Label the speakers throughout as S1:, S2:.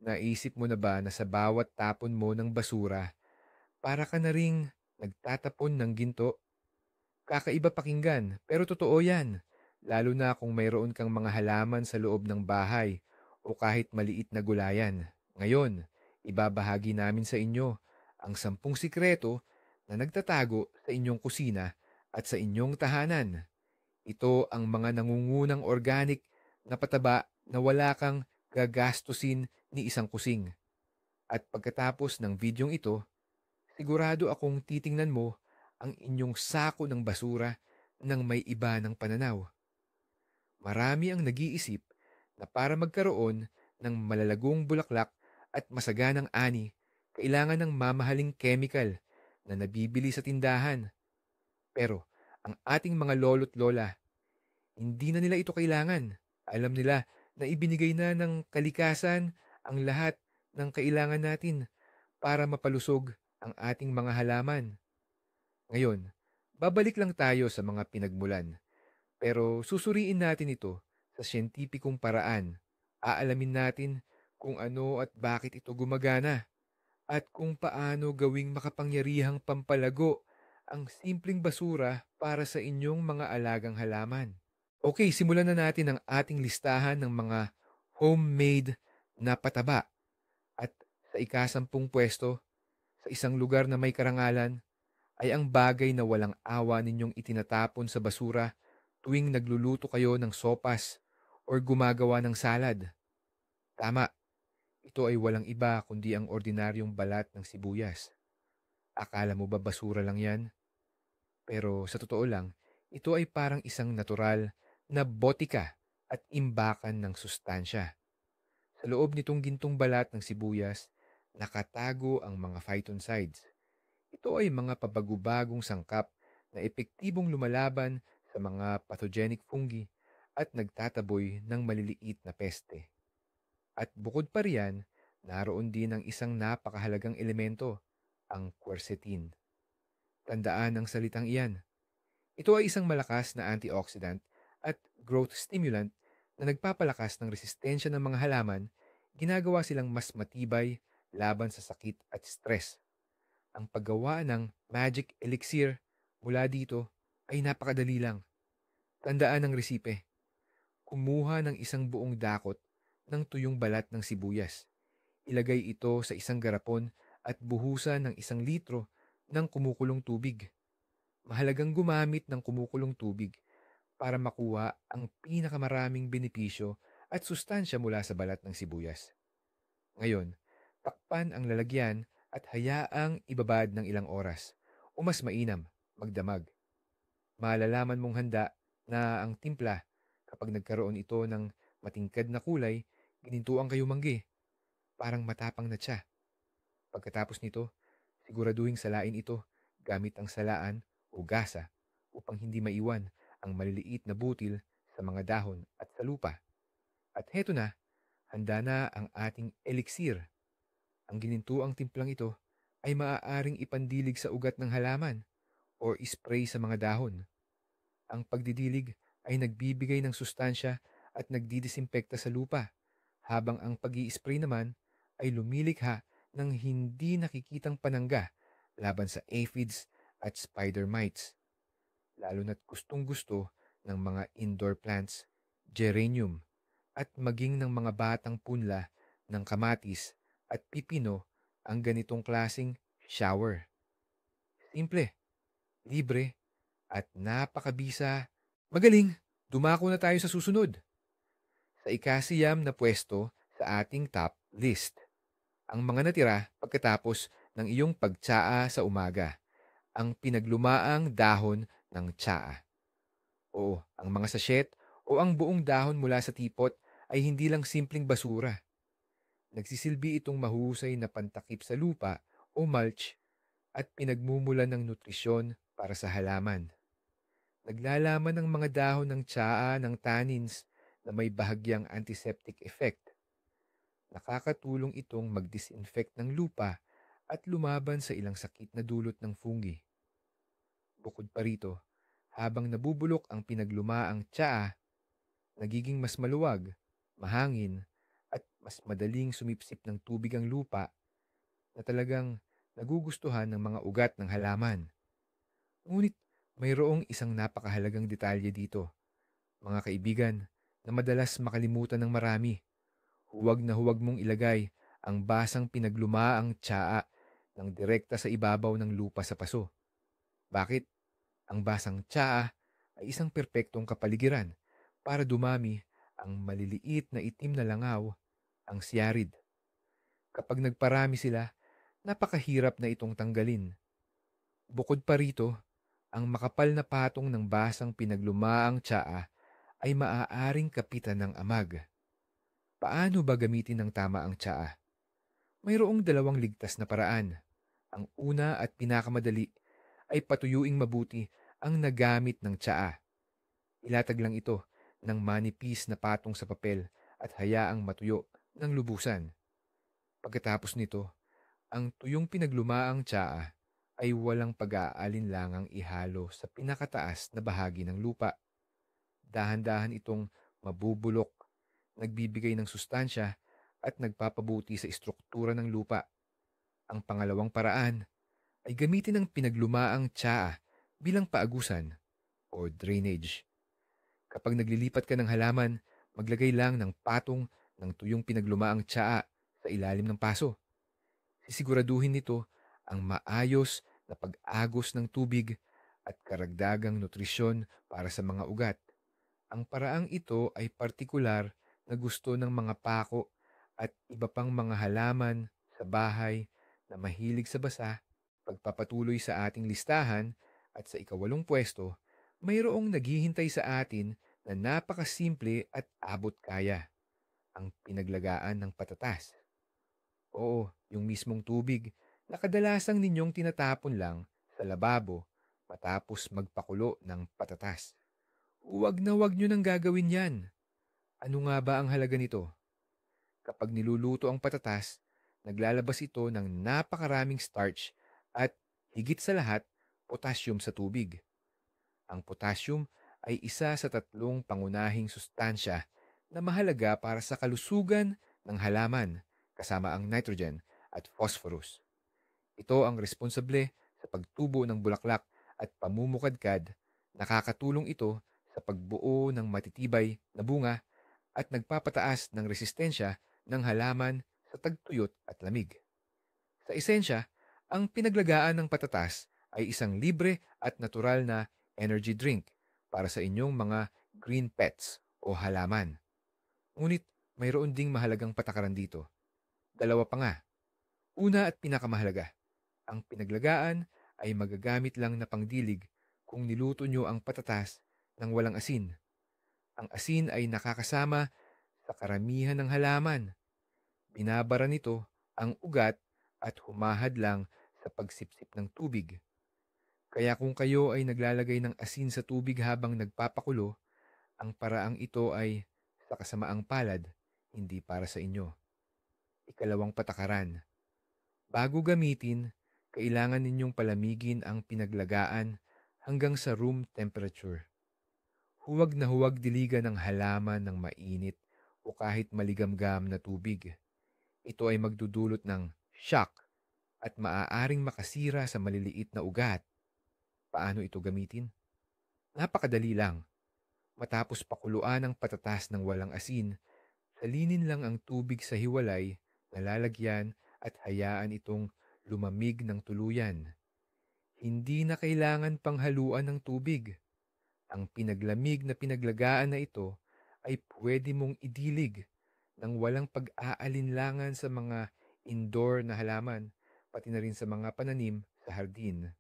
S1: Naisip mo na ba na sa bawat tapon mo ng basura, para ka na ring nagtatapon ng ginto? Kakaiba pakinggan, pero totoo yan. Lalo na kung mayroon kang mga halaman sa loob ng bahay o kahit maliit na gulayan. Ngayon, ibabahagi namin sa inyo ang 10 sikreto na nagtatago sa inyong kusina at sa inyong tahanan. Ito ang mga nangungunang organic na pataba na wala kang gagastusin ni isang kusing. At pagkatapos ng videong ito, sigurado akong titingnan mo ang inyong sako ng basura ng may iba ng pananaw. Marami ang nag-iisip na para magkaroon ng malalagong bulaklak at masaganang ani, kailangan ng mamahaling chemical na nabibili sa tindahan. Pero ang ating mga lolo't lola, hindi na nila ito kailangan. Alam nila na ibinigay na ng kalikasan ang lahat ng kailangan natin para mapalusog ang ating mga halaman. Ngayon, babalik lang tayo sa mga pinagmulan, pero susuriin natin ito sa siyentipikong paraan. Aalamin natin kung ano at bakit ito gumagana at kung paano gawing makapangyarihang pampalago ang simpleng basura para sa inyong mga alagang halaman. Okay, simulan na natin ang ating listahan ng mga homemade na pataba at sa ikasampung pwesto, sa isang lugar na may karangalan, ay ang bagay na walang awa ninyong itinatapon sa basura tuwing nagluluto kayo ng sopas or gumagawa ng salad. Tama, ito ay walang iba kundi ang ordinaryong balat ng sibuyas. Akala mo ba basura lang yan? Pero sa totoo lang, ito ay parang isang natural na botika at imbakan ng sustansya. Sa loob nitong gintong balat ng sibuyas, nakatago ang mga phytoncides. Ito ay mga pabagubagong sangkap na epektibong lumalaban sa mga pathogenic fungi at nagtataboy ng maliliit na peste. At bukod pa riyan, naroon din ang isang napakahalagang elemento, ang quercetin. Tandaan ang salitang iyan. Ito ay isang malakas na antioxidant at growth stimulant na nagpapalakas ng resistensya ng mga halaman, ginagawa silang mas matibay laban sa sakit at stress. Ang paggawa ng magic elixir mula dito ay napakadali lang. Tandaan ang resipe. Kumuha ng isang buong dakot ng tuyong balat ng sibuyas. Ilagay ito sa isang garapon at buhusan ng 1 litro ng kumukulong tubig. Mahalagang gumamit ng kumukulong tubig para makuha ang pinakamaraming benepisyo at sustansya mula sa balat ng sibuyas. Ngayon, takpan ang lalagyan at hayaang ibabad ng ilang oras o mas mainam, magdamag. Malalaman mong handa na ang timpla kapag nagkaroon ito ng matingkad na kulay, ginintuang kayo manggi, parang matapang na siya. Pagkatapos nito, siguraduhing salain ito gamit ang salaan o gasa upang hindi maiwan ang maliliit na butil sa mga dahon at sa lupa. At heto na, handa na ang ating elixir. Ang ginintuang timplang ito ay maaaring ipandilig sa ugat ng halaman o spray sa mga dahon. Ang pagdidilig ay nagbibigay ng sustansya at nagdidisinfekta sa lupa, habang ang pag spray naman ay lumilikha ng hindi nakikitang panangga laban sa aphids at spider mites. Lalo na't gustong-gusto ng mga indoor plants, geranium, at maging ng mga batang punla ng kamatis at pipino ang ganitong klasing shower. Simple, libre, at napakabisa. Magaling! Dumako na tayo sa susunod. Sa ikasiyam na pwesto sa ating top list, ang mga natira pagkatapos ng iyong pagtsaa sa umaga, ang pinaglumaang dahon ng tsaa. Oo, ang mga sachet o ang buong dahon mula sa tipot ay hindi lang simpleng basura. Nagsisilbi itong mahusay na pantakip sa lupa o mulch at pinagmumulan ng nutrisyon para sa halaman. Naglalaman ng mga dahon ng tsaa ng tannins na may bahagyang antiseptic effect. Nakakatulong itong mag-disinfect ng lupa at lumaban sa ilang sakit na dulot ng fungi. Bukod pa rito, habang nabubulok ang pinaglumaang tsaa, nagiging mas maluwag, mahangin, at mas madaling sumipsip ng tubig ang lupa na talagang nagugustuhan ng mga ugat ng halaman. Ngunit mayroong isang napakahalagang detalye dito, mga kaibigan, na madalas makalimutan ng marami. Huwag na huwag mong ilagay ang basang pinaglumaang tsaa ng direkta sa ibabaw ng lupa sa paso. Bakit? Ang basang tsaa ay isang perpektong kapaligiran para dumami ang maliliit na itim na langaw, ang siyarid. Kapag nagparami sila, napakahirap na itong tanggalin. Bukod pa rito, ang makapal na patong ng basang pinaglumaang tsaa ay maaaring kapitan ng amag. Paano ba gamitin ng tama ang tsaa? Mayroong dalawang ligtas na paraan. Ang una at pinakamadali ay patuyuing mabuti ang nagamit ng tsaa. Ilatag lang ito ng manipis na patong sa papel at hayaang matuyo ng lubusan. Pagkatapos nito, ang tuyong pinaglumaang tsaa ay walang pag-aalinlangang ihalo sa pinakataas na bahagi ng lupa. Dahan-dahan itong mabubulok, nagbibigay ng sustansya at nagpapabuti sa istruktura ng lupa. Ang pangalawang paraan ay gamitin ang pinaglumaang tsaa bilang paagusan o drainage. Kapag naglilipat ka ng halaman, maglagay lang ng patong ng tuyong pinaglumaang tsaa sa ilalim ng paso. Sisiguraduhin nito ang maayos na pag-agos ng tubig at karagdagang nutrisyon para sa mga ugat. Ang paraang ito ay partikular na gusto ng mga pako at iba pang mga halaman sa bahay na mahilig sa basa. Pagpapatuloy sa ating listahan at sa ikawalong pwesto, mayroong naghihintay sa atin na napakasimple at abot kaya, ang pinaglagaan ng patatas. Oo, yung mismong tubig na kadalasang ninyong tinatapon lang sa lababo matapos magpakulo ng patatas. Huwag na huwag nyo nang gagawin yan. Ano nga ba ang halaga nito? Kapag niluluto ang patatas, naglalabas ito ng napakaraming starch at higit sa lahat, potassium sa tubig. Ang potassium ay isa sa tatlong pangunahing sustansya na mahalaga para sa kalusugan ng halaman, kasama ang nitrogen at phosphorus. Ito ang responsable sa pagtubo ng bulaklak at pamumukadkad. Nakakatulong ito sa pagbuo ng matitibay na bunga at nagpapataas ng resistensya ng halaman sa tagtuyot at lamig. Sa esensya, ang pinaglagaan ng patatas ay isang libre at natural na energy drink para sa inyong mga green pets o halaman. Ngunit mayroon ding mahalagang patakaran dito. Dalawa pa nga. Una at pinakamahalaga, ang pinaglagaan ay magagamit lang na pangdilig kung niluto nyo ang patatas ng walang asin. Ang asin ay nakakasama sa karamihan ng halaman. Binabara nito ang ugat at humahad lang sa pagsipsip ng tubig. Kaya kung kayo ay naglalagay ng asin sa tubig habang nagpapakulo, ang paraang ito ay sa kasamaang palad, hindi para sa inyo. Ikalawang patakaran. Bago gamitin, kailangan ninyong palamigin ang pinaglagaan hanggang sa room temperature. Huwag na huwag diligan ng halaman ng mainit o kahit maligamgam na tubig. Ito ay magdudulot ng shock at maaaring makasira sa maliliit na ugat. Paano ito gamitin? Napakadali lang. Matapos pakuluan ang patatas ng walang asin, salinin lang ang tubig sa hiwalay na lalagyan at hayaan itong lumamig ng tuluyan. Hindi na kailangan panghaluan ng tubig. Ang pinaglamig na pinaglagaan na ito ay pwede mong idilig nang walang pag-aalinlangan sa mga indoor na halaman, pati na rin sa mga pananim sa hardin.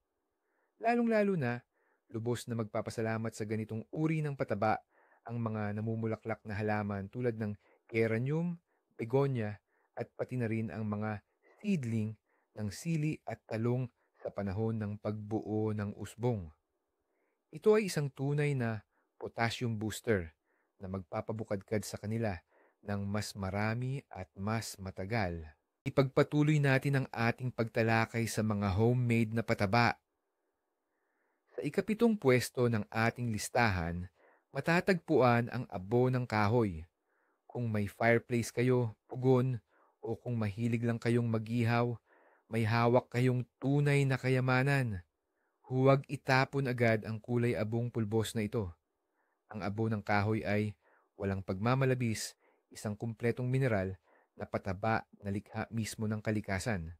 S1: Lalong-lalo na, lubos na magpapasalamat sa ganitong uri ng pataba ang mga namumulaklak na halaman tulad ng geranium, begonia, at pati na rin ang mga seedling ng sili at talong sa panahon ng pagbuo ng usbong. Ito ay isang tunay na potassium booster na magpapabukadkad sa kanila ng mas marami at mas matagal. Ipagpatuloy natin ang ating pagtalakay sa mga homemade na pataba. Sa ikapitong pwesto ng ating listahan, matatagpuan ang abo ng kahoy. Kung may fireplace kayo, pugon, o kung mahilig lang kayong mag-ihaw, may hawak kayong tunay na kayamanan. Huwag itapon agad ang kulay abong pulbos na ito. Ang abo ng kahoy ay walang pagmamalabis, isang kumpletong mineral na pataba na likha mismo ng kalikasan.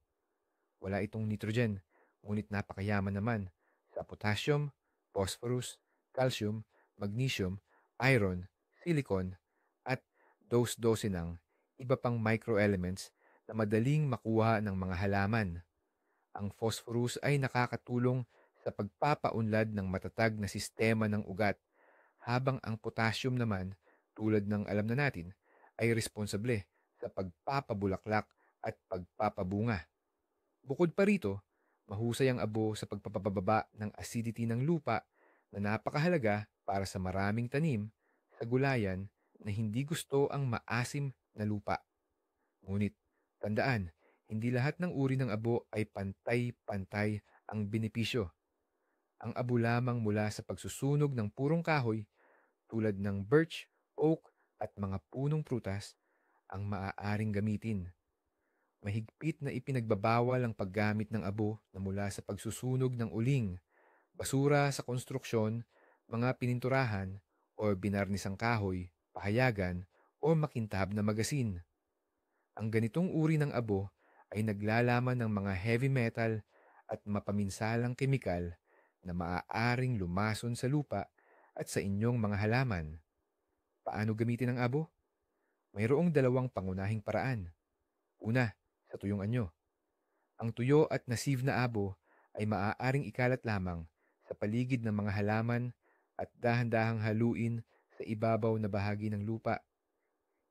S1: Wala itong nitrogen, ngunit napakayaman naman sa potassium, phosphorus, calcium, magnesium, iron, silicon, at dose-dose ng iba pang microelements na madaling makuha ng mga halaman. Ang phosphorus ay nakakatulong sa pagpapaunlad ng matatag na sistema ng ugat, habang ang potassium naman, tulad ng alam na natin, ay responsable sa pagpapabulaklak at pagpapabunga. Bukod pa rito, mahusay ang abo sa pagpapababa ng acidity ng lupa na napakahalaga para sa maraming tanim sa gulayan na hindi gusto ang maasim na lupa. Ngunit, tandaan, hindi lahat ng uri ng abo ay pantay-pantay ang benepisyo. Ang abo lamang mula sa pagsusunog ng purong kahoy tulad ng birch, oak at mga punong prutas ang maaaring gamitin. Mahigpit na ipinagbabawal ang paggamit ng abo na mula sa pagsusunog ng uling, basura sa konstruksyon, mga pininturahan o binarnisang kahoy, pahayagan o makintab na magasin. Ang ganitong uri ng abo ay naglalaman ng mga heavy metal at mapaminsalang kemikal na maaaring lumason sa lupa at sa inyong mga halaman. Paano gamitin ang abo? Mayroong dalawang pangunahing paraan. Una, sa tuyong anyo. Ang tuyo at nasive na abo ay maaaring ikalat lamang sa paligid ng mga halaman at dahan-dahang haluin sa ibabaw na bahagi ng lupa.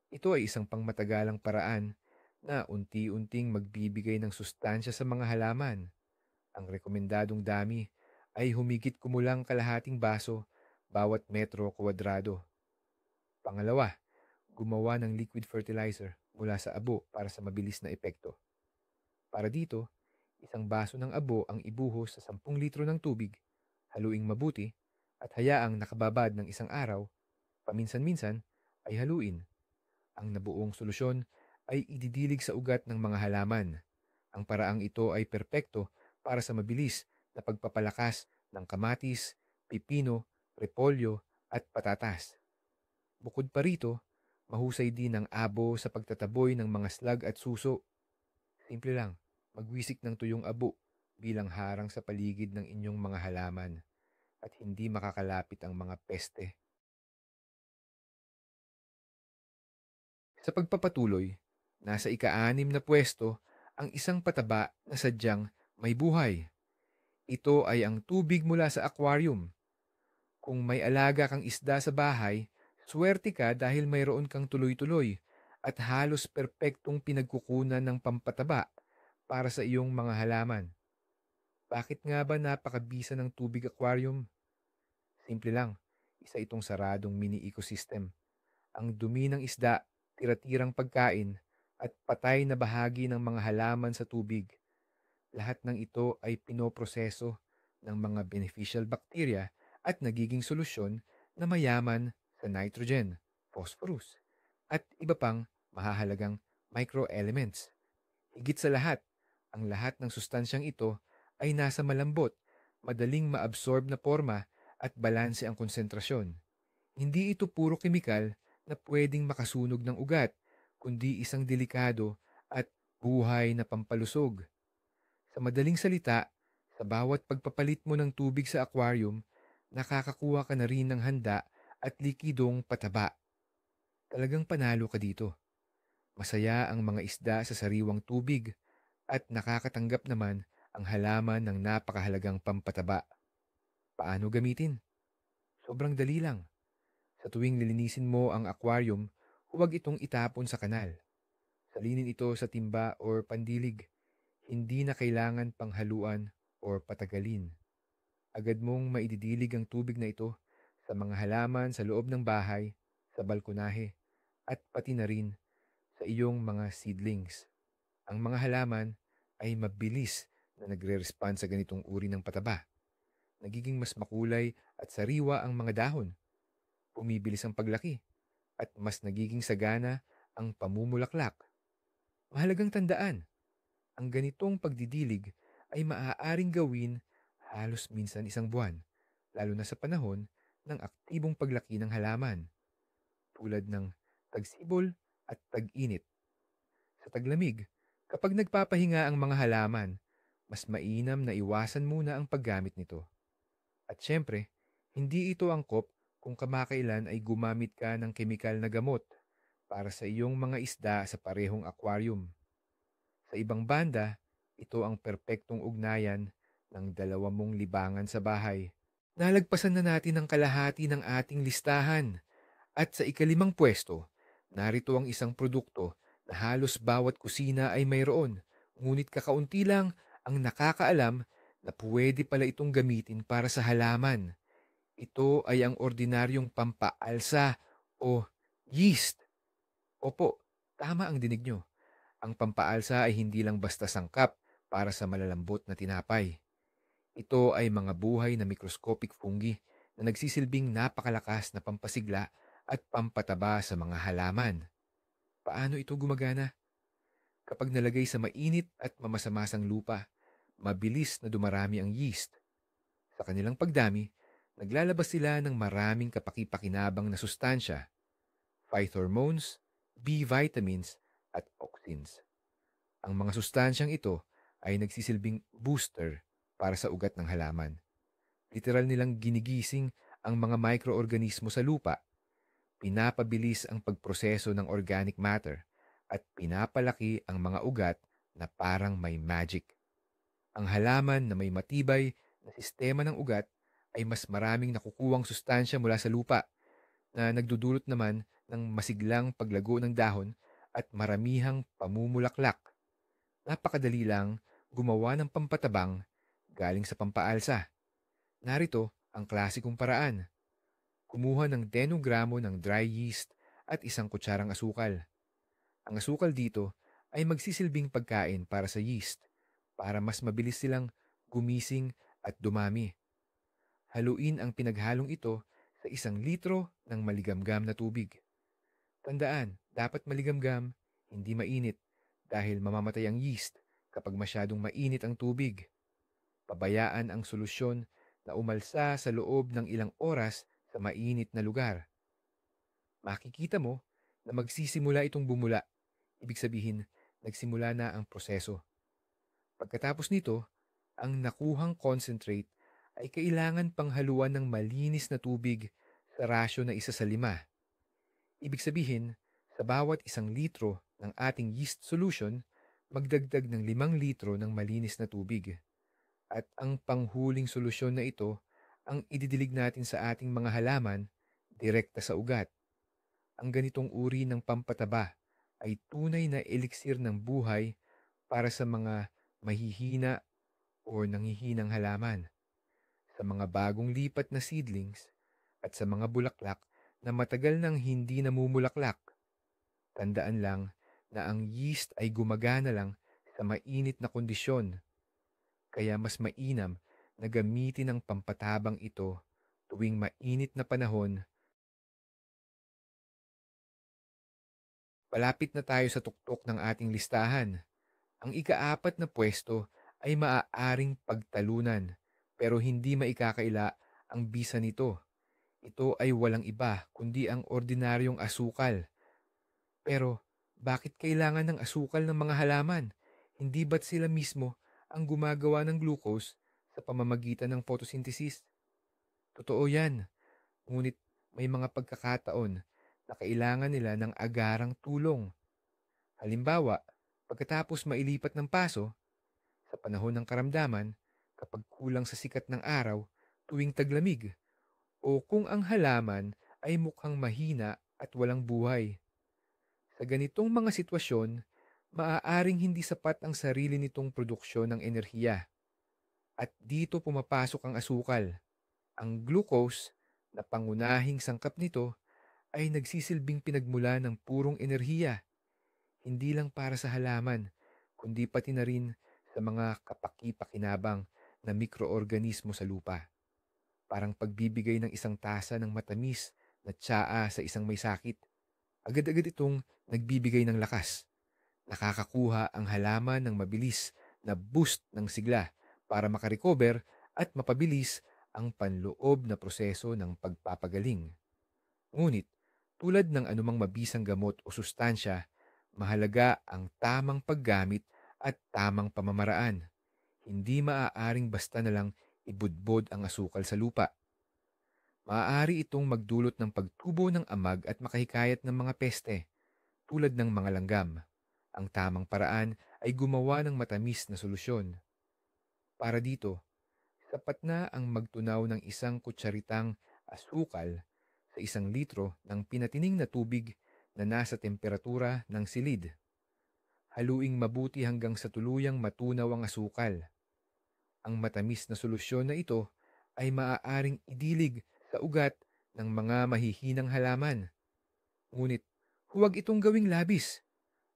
S1: Ito ay isang pangmatagalang paraan na unti-unting magbibigay ng sustansya sa mga halaman. Ang rekomendadong dami ay humigit kumulang kalahating baso bawat metro kwadrado. Pangalawa, gumawa ng liquid fertilizer mula sa abo para sa mabilis na epekto. Para dito, isang baso ng abo ang ibuhos sa 10 litro ng tubig, haluing mabuti, at hayaang nakababad ng isang araw, paminsan-minsan ay haluin. Ang nabuong solusyon ay ididilig sa ugat ng mga halaman. Ang paraang ito ay perpekto para sa mabilis na pagpapalakas ng kamatis, pipino, repolyo at patatas. Bukod pa rito, mahusay din ang abo sa pagtataboy ng mga slag at suso. Simple lang, magwisik ng tuyong abo bilang harang sa paligid ng inyong mga halaman at hindi makakalapit ang mga peste. Sa pagpapatuloy, nasa ika-6 na pwesto ang isang pataba na sadyang may buhay. Ito ay ang tubig mula sa aquarium. Kung may alaga kang isda sa bahay, swerte ka dahil mayroon kang tuloy-tuloy at halos perpektong pinagkukunan ng pampataba para sa iyong mga halaman. Bakit nga ba napakabisa ng tubig aquarium? Simple lang, isa itong saradong mini ecosystem. Ang dumi ng isda, tira-tirang pagkain, at patay na bahagi ng mga halaman sa tubig. Lahat ng ito ay pinoproseso ng mga beneficial bacteria at nagiging solusyon na mayaman sa nitrogen, phosphorus, at iba pang mahahalagang microelements. Higit sa lahat, ang lahat ng sustansyang ito ay nasa malambot, madaling maabsorb na forma at balanse ang konsentrasyon. Hindi ito puro kemikal na pwedeng makasunog ng ugat, kundi isang delikado at buhay na pampalusog. Sa madaling salita, sa bawat pagpapalit mo ng tubig sa aquarium, nakakakuha ka na rin ng handa at likidong pataba. Talagang panalo ka dito. Masaya ang mga isda sa sariwang tubig at nakakatanggap naman ang halaman ng napakahalagang pampataba. Paano gamitin? Sobrang dali lang. Sa tuwing lilinisin mo ang aquarium, huwag itong itapon sa kanal. Salinin ito sa timba or pandilig. Hindi na kailangan panghaluan or patagalin. Agad mong maididilig ang tubig na ito sa mga halaman sa loob ng bahay, sa balkonahe, at pati na rin sa iyong mga seedlings. Ang mga halaman ay mabilis na nagre-respond sa ganitong uri ng pataba. Nagiging mas makulay at sariwa ang mga dahon. Bumibilis ang paglaki at mas nagiging sagana ang pamumulaklak. Mahalagang tandaan, ang ganitong pagdidilig ay maaaring gawin halos minsan isang buwan, lalo na sa panahon ng aktibong paglaki ng halaman, tulad ng tagsibol at tag-init. Sa taglamig, kapag nagpapahinga ang mga halaman, mas mainam na iwasan muna ang paggamit nito. At syempre, hindi ito angkop kung kamakailan ay gumamit ka ng kemikal na gamot para sa iyong mga isda sa parehong aquarium. Sa ibang banda, ito ang perpektong ugnayan ng dalawa mong libangan sa bahay. Nalagpasan na natin ang kalahati ng ating listahan. At sa ikalimang pwesto, narito ang isang produkto na halos bawat kusina ay mayroon, ngunit kakaunti lang ang nakakaalam na pwede pala itong gamitin para sa halaman. Ito ay ang ordinaryong pampaalsa o yeast. Opo, tama ang dinig nyo. Ang pampaalsa ay hindi lang basta sangkap para sa malalambot na tinapay. Ito ay mga buhay na microscopic fungi na nagsisilbing napakalakas na pampasigla at pampataba sa mga halaman. Paano ito gumagana? Kapag nalagay sa mainit at mamasamasang lupa, mabilis na dumarami ang yeast. Sa kanilang pagdami, naglalabas sila ng maraming kapaki-pakinabang na sustansya, phytohormones, B vitamins, at auxins. Ang mga sustansyang ito ay nagsisilbing booster para sa ugat ng halaman. Literal nilang ginigising ang mga microorganismo sa lupa, pinapabilis ang pagproseso ng organic matter, at pinapalaki ang mga ugat na parang may magic. Ang halaman na may matibay na sistema ng ugat ay mas maraming nakukuwang sustansya mula sa lupa na nagdudulot naman ng masiglang paglago ng dahon at maramihang pamumulaklak. Napakadali lang gumawa ng pampatabang galing sa pampaalsa. Narito ang klasikong paraan. Kumuha ng 10 gramo ng dry yeast at isang kutsarang asukal. Ang asukal dito ay magsisilbing pagkain para sa yeast para mas mabilis silang gumising at dumami. Haluin ang pinaghalong ito sa 1 litro ng maligamgam na tubig. Tandaan, dapat maligamgam, hindi mainit dahil mamamatay ang yeast kapag masyadong mainit ang tubig. Pabayaan ang solusyon na umalsa sa loob ng ilang oras sa mainit na lugar. Makikita mo na magsisimula itong bumula. Ibig sabihin, nagsimula na ang proseso. Pagkatapos nito, ang nakuhang concentrate ay kailangan panghaluan ng malinis na tubig sa rasyo na 1:5. Ibig sabihin, sa bawat 1 litro ng ating yeast solution, magdagdag ng 5 litro ng malinis na tubig. At ang panghuling solusyon na ito ang ididilig natin sa ating mga halaman direkta sa ugat. Ang ganitong uri ng pampataba ay tunay na eliksir ng buhay para sa mga mahihina o nanghihinang halaman, sa mga bagong lipat na seedlings at sa mga bulaklak na matagal nang hindi namumulaklak. Tandaan lang na ang yeast ay gumagana lang sa mainit na kondisyon, kaya mas mainam na gamitin ang pampatabang ito tuwing mainit na panahon. Palapit na tayo sa tuktok ng ating listahan. Ang ika-4 na pwesto ay maaaring pagtalunan pero hindi maikakaila ang bisa nito. Ito ay walang iba kundi ang ordinaryong asukal. Pero bakit kailangan ng asukal ng mga halaman? Hindi ba't sila mismo ang gumagawa ng glucose sa pamamagitan ng photosynthesis? Totoo yan, ngunit may mga pagkakataon na kailangan nila ng agarang tulong. Halimbawa, pagkatapos mailipat ng paso, sa panahon ng karamdaman, kapag kulang sa sikat ng araw tuwing taglamig, o kung ang halaman ay mukhang mahina at walang buhay. Sa ganitong mga sitwasyon, maaaring hindi sapat ang sarili nitong produksyon ng enerhiya. At dito pumapasok ang asukal. Ang glucose na pangunahing sangkap nito ay nagsisilbing pinagmula ng purong enerhiya, hindi lang para sa halaman, kundi pati na rin sa mga kapaki-pakinabang na mikroorganismo sa lupa. Parang pagbibigay ng isang tasa ng matamis na tsaa sa isang may sakit. Agad-agad itong nagbibigay ng lakas. Nakakakuha ang halaman ng mabilis na boost ng sigla para makarecover at mapabilis ang panloob na proseso ng pagpapagaling. Ngunit, tulad ng anumang mabisang gamot o sustansya, mahalaga ang tamang paggamit at tamang pamamaraan. Hindi maaaring basta na lang ibudbod ang asukal sa lupa. Maaari itong magdulot ng pagtubo ng amag at makahikayat ng mga peste, tulad ng mga langgam. Ang tamang paraan ay gumawa ng matamis na solusyon. Para dito, sapat na ang magtunaw ng isang kutsaritang asukal sa 1 litro ng pinatining na tubig na nasa temperatura ng silid. Haluing mabuti hanggang sa tuluyang matunaw ang asukal. Ang matamis na solusyon na ito ay maaaring idilig sa ugat ng mga mahihinang halaman. Ngunit huwag itong gawing labis.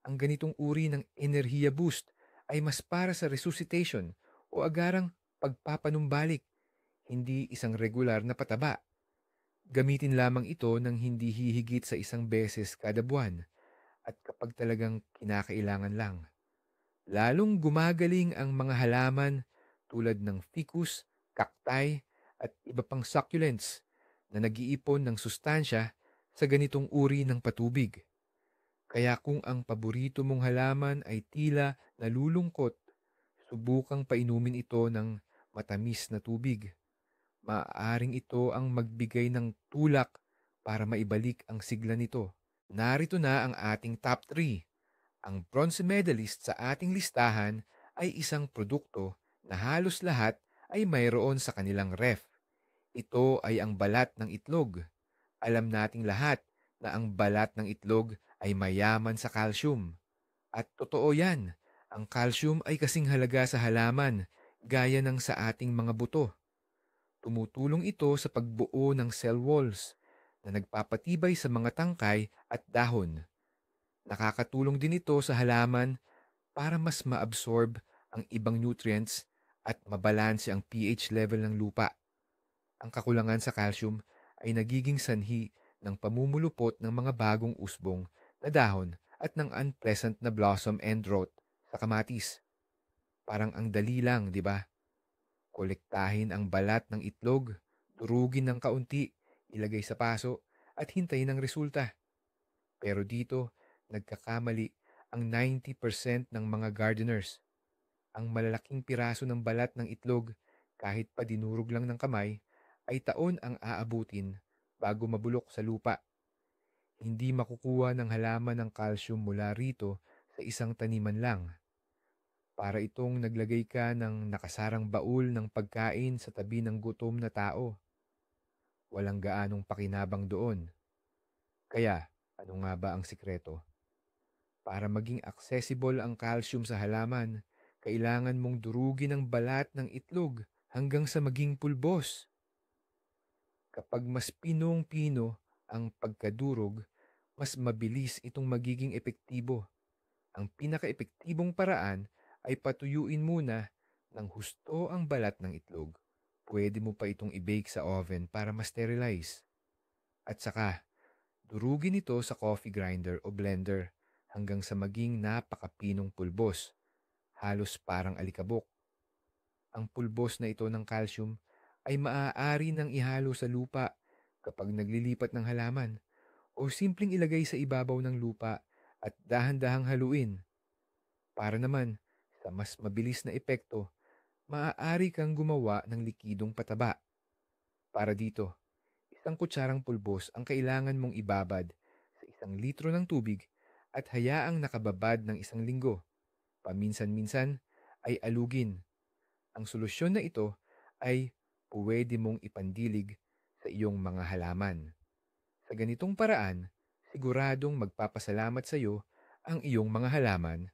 S1: Ang ganitong uri ng enerhiya boost ay mas para sa resuscitation o agarang pagpapanumbalik, hindi isang regular na pataba. Gamitin lamang ito ng hindi hihigit sa 1 beses kada buwan at kapag talagang kinakailangan lang. Lalong gumagaling ang mga halaman tulad ng ficus, cacti at iba pang succulents na nag-iipon ng sustansya sa ganitong uri ng patubig. Kaya kung ang paborito mong halaman ay tila nalulungkot, subukang painumin ito ng matamis na tubig. Maaaring ito ang magbigay ng tulak para maibalik ang sigla nito. Narito na ang ating top 3. Ang bronze medalist sa ating listahan ay isang produkto na halos lahat ay mayroon sa kanilang ref. Ito ay ang balat ng itlog. Alam nating lahat na ang balat ng itlog ay mayaman sa calcium. At totoo yan, ang calcium ay kasing halaga sa halaman, gaya ng sa ating mga buto. Tumutulong ito sa pagbuo ng cell walls na nagpapatibay sa mga tangkay at dahon. Nakakatulong din ito sa halaman para mas maabsorb ang ibang nutrients at mabalanse ang pH level ng lupa. Ang kakulangan sa calcium ay nagiging sanhi ng pamumulupot ng mga bagong usbong na dahon at ng unpleasant na blossom and rot sa kamatis. Parang ang dali lang, di ba? Kolektahin ang balat ng itlog, durugin ng kaunti, ilagay sa paso, at hintayin ang resulta. Pero dito, nagkakamali ang 90% ng mga gardeners. Ang malalaking piraso ng balat ng itlog, kahit pa dinurog lang ng kamay, ay taon ang aabutin bago mabulok sa lupa. Hindi makukuha ng halaman ng calcium mula rito sa isang taniman lang. Para itong naglagay ka ng nakasarang baul ng pagkain sa tabi ng gutom na tao. Walang gaanong pakinabang doon. Kaya, ano nga ba ang sikreto? Para maging accessible ang calcium sa halaman, kailangan mong durugin ang balat ng itlog hanggang sa maging pulbos. Kapag mas pinong-pino ang pagkadurog, mas mabilis itong magiging epektibo. Ang pinaka-epektibong paraan ay patuyuin muna ng husto ang balat ng itlog. Pwede mo pa itong i-bake sa oven para ma-sterilize. At saka, durugin ito sa coffee grinder o blender hanggang sa maging napakapinong pulbos, halos parang alikabok. Ang pulbos na ito ng calcium ay maaari nang ihalo sa lupa kapag naglilipat ng halaman o simpleng ilagay sa ibabaw ng lupa at dahan-dahang haluin. Para naman sa mas mabilis na epekto, maaari kang gumawa ng likidong pataba. Para dito, 1 kutsarang pulbos ang kailangan mong ibabad sa 1 litro ng tubig at hayaang nakababad ng 1 linggo. Paminsan-minsan ay alugin. Ang solusyon na ito ay pwede mong ipandilig sa iyong mga halaman. Sa ganitong paraan, siguradong magpapasalamat sa iyo ang iyong mga halaman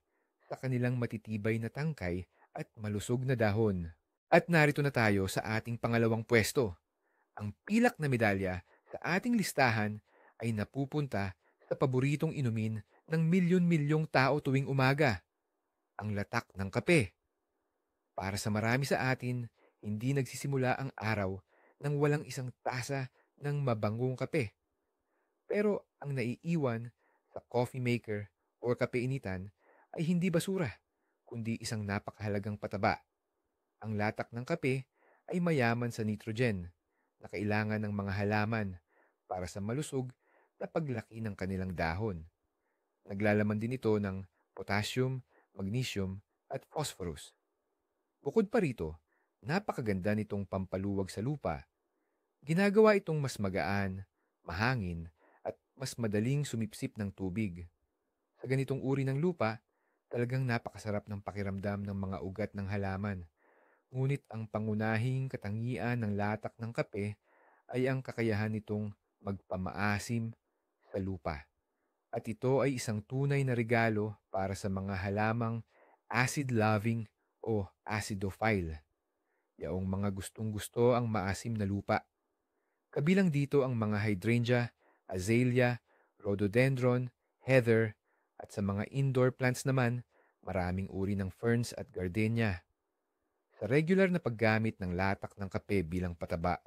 S1: sa kanilang matitibay na tangkay at malusog na dahon. At narito na tayo sa ating pangalawang pwesto. Ang pilak na medalya sa ating listahan ay napupunta sa paboritong inumin ng milyon-milyong tao tuwing umaga, ang latak ng kape. Para sa marami sa atin, hindi nagsisimula ang araw nang walang isang tasa ng mabangong kape. Pero ang naiiwan sa coffee maker o kape-initan ay hindi basura, kundi isang napakahalagang pataba. Ang latak ng kape ay mayaman sa nitrogen na kailangan ng mga halaman para sa malusog na paglaki ng kanilang dahon. Naglalaman din ito ng potassium, magnesium at phosphorus. Bukod pa rito, napakaganda nitong pampaluwag sa lupa. Ginagawa itong mas magaan, mahangin, at mas madaling sumipsip ng tubig. Sa ganitong uri ng lupa, talagang napakasarap ng pakiramdam ng mga ugat ng halaman. Ngunit ang pangunahing katangian ng latak ng kape ay ang kakayahan nitong magpamaasim sa lupa. At ito ay isang tunay na regalo para sa mga halamang acid-loving o acidophile, yaong mga gustong-gusto ang maasim na lupa. Kabilang dito ang mga hydrangea, azalea, rhododendron, heather, at sa mga indoor plants naman, maraming uri ng ferns at gardenia. Sa regular na paggamit ng latak ng kape bilang pataba,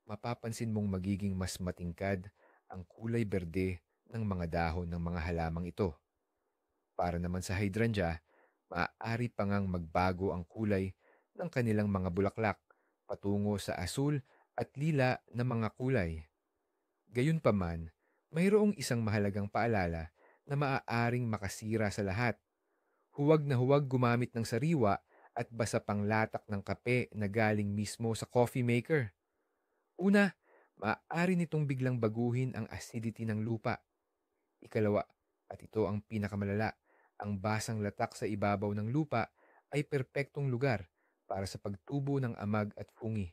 S1: mapapansin mong magiging mas matingkad ang kulay berde ng mga dahon ng mga halamang ito. Para naman sa hydrangea, maaari pa ngang magbago ang kulay ng kanilang mga bulaklak patungo sa asul at lila na mga kulay. Gayunpaman, mayroong isang mahalagang paalala na maaaring makasira sa lahat. Huwag na huwag gumamit ng sariwa at basa pang latak ng kape na galing mismo sa coffee maker. Una, maaari nitong biglang baguhin ang acidity ng lupa. Ikalawa, at ito ang pinakamalala, ang basang latak sa ibabaw ng lupa ay perpektong lugar para sa pagtubo ng amag at fungi.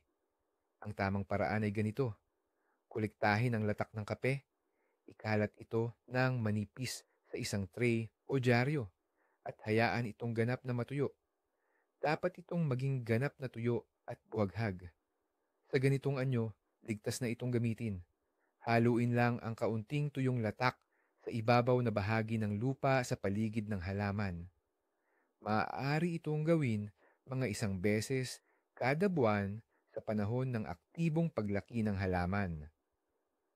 S1: Ang tamang paraan ay ganito: kolektahin ang latak ng kape, ikalat ito ng manipis sa isang tray o dyaryo at hayaan itong ganap na matuyo. Dapat itong maging ganap na tuyo at buhaghag. Sa ganitong anyo, ligtas na itong gamitin. Haluin lang ang kaunting tuyong latak sa ibabaw na bahagi ng lupa sa paligid ng halaman. Maaari itong gawin mga 1 beses kada buwan sa panahon ng aktibong paglaki ng halaman.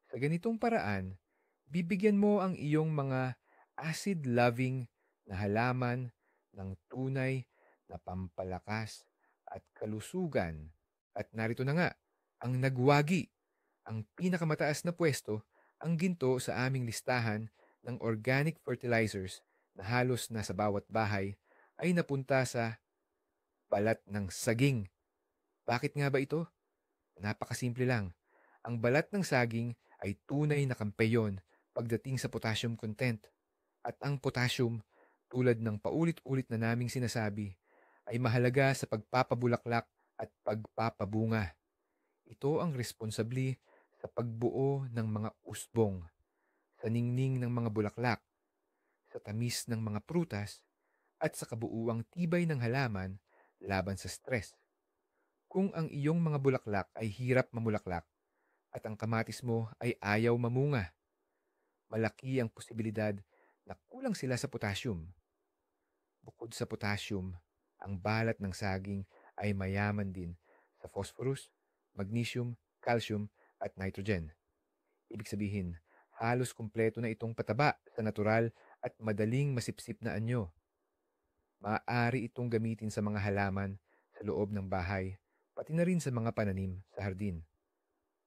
S1: Sa ganitong paraan, bibigyan mo ang iyong mga acid-loving na halaman ng tunay na pampalakas at kalusugan. At narito na nga, ang nagwagi, ang pinakamataas na pwesto, ang ginto sa aming listahan ng organic fertilizers na halos nasa bawat bahay ay napunta sa balat ng saging. Bakit nga ba ito? Napakasimple lang. Ang balat ng saging ay tunay na kampeyon pagdating sa potassium content. At ang potassium, tulad ng paulit-ulit na naming sinasabi, ay mahalaga sa pagpapabulaklak at pagpapabunga. Ito ang responsable sa pagbuo ng mga usbong, sa ningning ng mga bulaklak, sa tamis ng mga prutas, at sa kabuuang tibay ng halaman laban sa stress. Kung ang iyong mga bulaklak ay hirap mamulaklak at ang kamatis mo ay ayaw mamunga, malaki ang posibilidad na kulang sila sa potassium. Bukod sa potassium, ang balat ng saging ay mayaman din sa phosphorus, magnesium, calcium at nitrogen. Ibig sabihin, halos kumpleto na itong pataba sa natural at madaling masipsip na anyo. Maaari itong gamitin sa mga halaman sa loob ng bahay, pati na rin sa mga pananim sa hardin.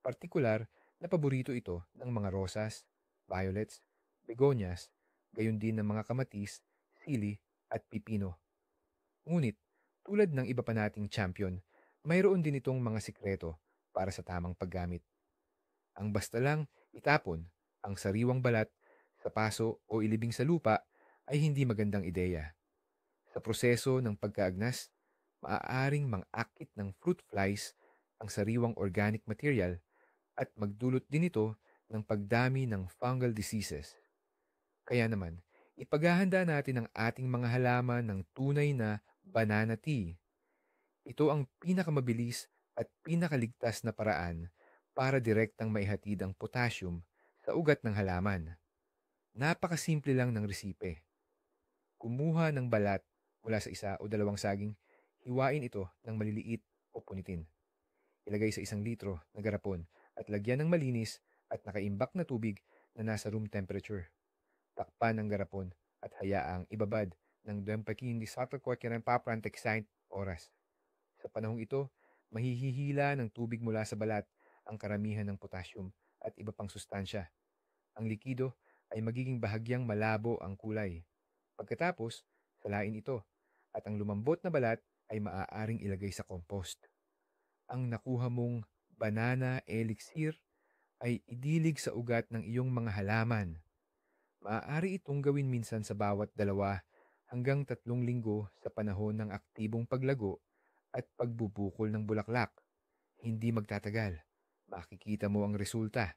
S1: Partikular na paborito ito ng mga rosas, violets, begonias, gayon din ng mga kamatis, sili at pipino. Ngunit, tulad ng iba pa nating champion, mayroon din itong mga sikreto para sa tamang paggamit. Ang basta lang itapon ang sariwang balat sa paso o ilibing sa lupa ay hindi magandang ideya. Sa proseso ng pagkaagnas, maaaring mang-akit ng fruit flies ang sariwang organic material at magdulot din ito ng pagdami ng fungal diseases. Kaya naman, ipaghahanda natin ang ating mga halaman ng tunay na banana tea. Ito ang pinakamabilis at pinakaligtas na paraan para direktang maihatid ang potassium sa ugat ng halaman. Napakasimple lang ng resipe. Kumuha ng balat mula sa 1 o 2 saging, hiwain ito ng maliliit o punitin. Ilagay sa 1 litro na garapon at lagyan ng malinis at nakaimbak na tubig na nasa room temperature. Takpan ng garapon at hayaang ibabad ng Dempakindi Subtle Cortinan Paprantexiant oras. Sa panahong ito, mahihihila ng tubig mula sa balat ang karamihan ng potassium at iba pang sustansya. Ang likido ay magiging bahagyang malabo ang kulay. Pagkatapos, salain ito at ang lumambot na balat ay maaaring ilagay sa compost. Ang nakuha mong banana elixir ay idilig sa ugat ng iyong mga halaman. Maaari itong gawin minsan sa bawat 2 hanggang 3 linggo sa panahon ng aktibong paglago at pagbubukol ng bulaklak. Hindi magtatagal. Makikita mo ang resulta.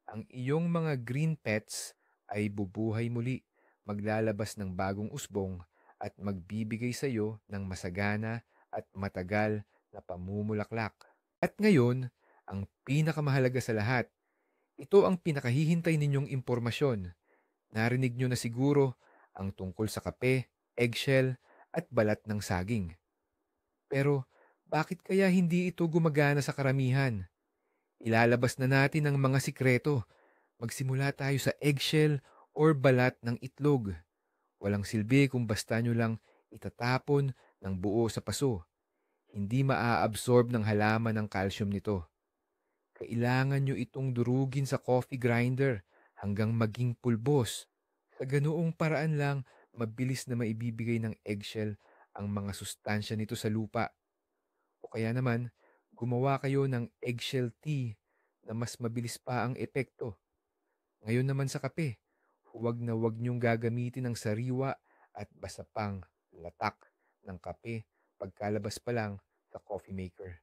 S1: Ang iyong mga green pets ay bubuhay muli, maglalabas ng bagong usbong at magbibigay sa iyo ng masagana at matagal na pamumulaklak. At ngayon, ang pinakamahalaga sa lahat, ito ang pinakahihintay ninyong impormasyon. Narinig nyo na siguro ang tungkol sa kape, eggshell at balat ng saging. Pero bakit kaya hindi ito gumagana sa karamihan? Ilalabas na natin ang mga sikreto. Magsimula tayo sa eggshell or balat ng itlog. Walang silbi kung basta nyo lang itatapon ng buo sa paso. Hindi maa-absorb ng halaman ang calcium nito. Kailangan nyo itong durugin sa coffee grinder hanggang maging pulbos. Sa ganoong paraan lang, mabilis na maibibigay ng eggshell ang mga sustansya nito sa lupa. O kaya naman, gumawa kayo ng eggshell tea na mas mabilis pa ang epekto. Ngayon naman sa kape, huwag na huwag niyong gagamitin ang sariwa at basa pang latak ng kape pagkalabas pa lang sa coffee maker.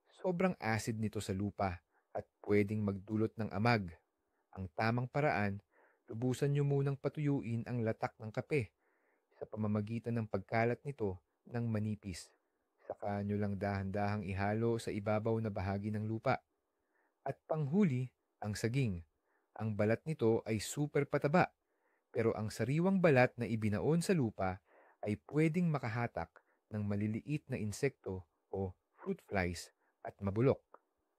S1: Sobrang acid nito sa lupa at pwedeng magdulot ng amag. Ang tamang paraan, lubusan niyo munang patuyuin ang latak ng kape sa pamamagitan ng pagkalat nito ng manipis. Saka nyo lang dahan-dahang ihalo sa ibabaw na bahagi ng lupa. At panghuli, ang saging. Ang balat nito ay super pataba, pero ang sariwang balat na ibinaon sa lupa ay pwedeng makahatak ng maliliit na insekto o fruit flies at mabulok.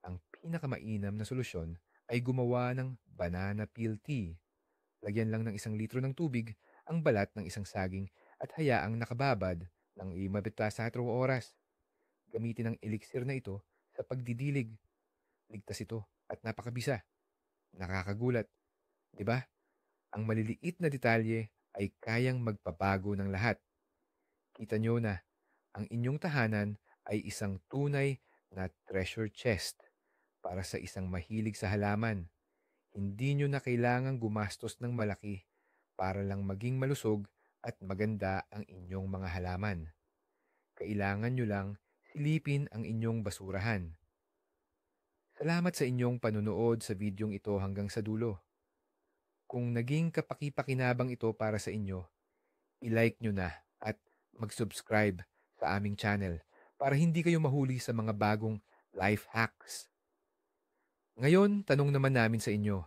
S1: Ang pinakamainam na solusyon ay gumawa ng banana peel tea. Lagyan lang ng 1 litro ng tubig ang balat ng isang saging at hayaang nakababad ng 54 oras. Gamitin ang elixir na ito sa pagdidilig. Ligtas ito at napakabisa. Nakakagulat, di ba? Ang maliliit na detalye ay kayang magpabago ng lahat. Kita nyo na ang inyong tahanan ay isang tunay na treasure chest para sa isang mahilig sa halaman. Hindi nyo na kailangang gumastos ng malaki para lang maging malusog at maganda ang inyong mga halaman. Kailangan nyo lang silipin ang inyong basurahan. Salamat sa inyong panunood sa videong ito hanggang sa dulo. Kung naging kapaki-pakinabang ito para sa inyo, i-like nyo na at mag-subscribe sa aming channel para hindi kayo mahuli sa mga bagong life hacks. Ngayon, tanong naman namin sa inyo,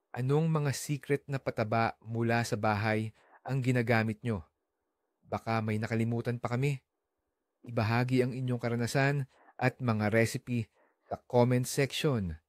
S1: anong mga secret na pataba mula sa bahay ang ginagamit nyo? Baka may nakalimutan pa kami. Ibahagi ang inyong karanasan at mga recipe sa comment section.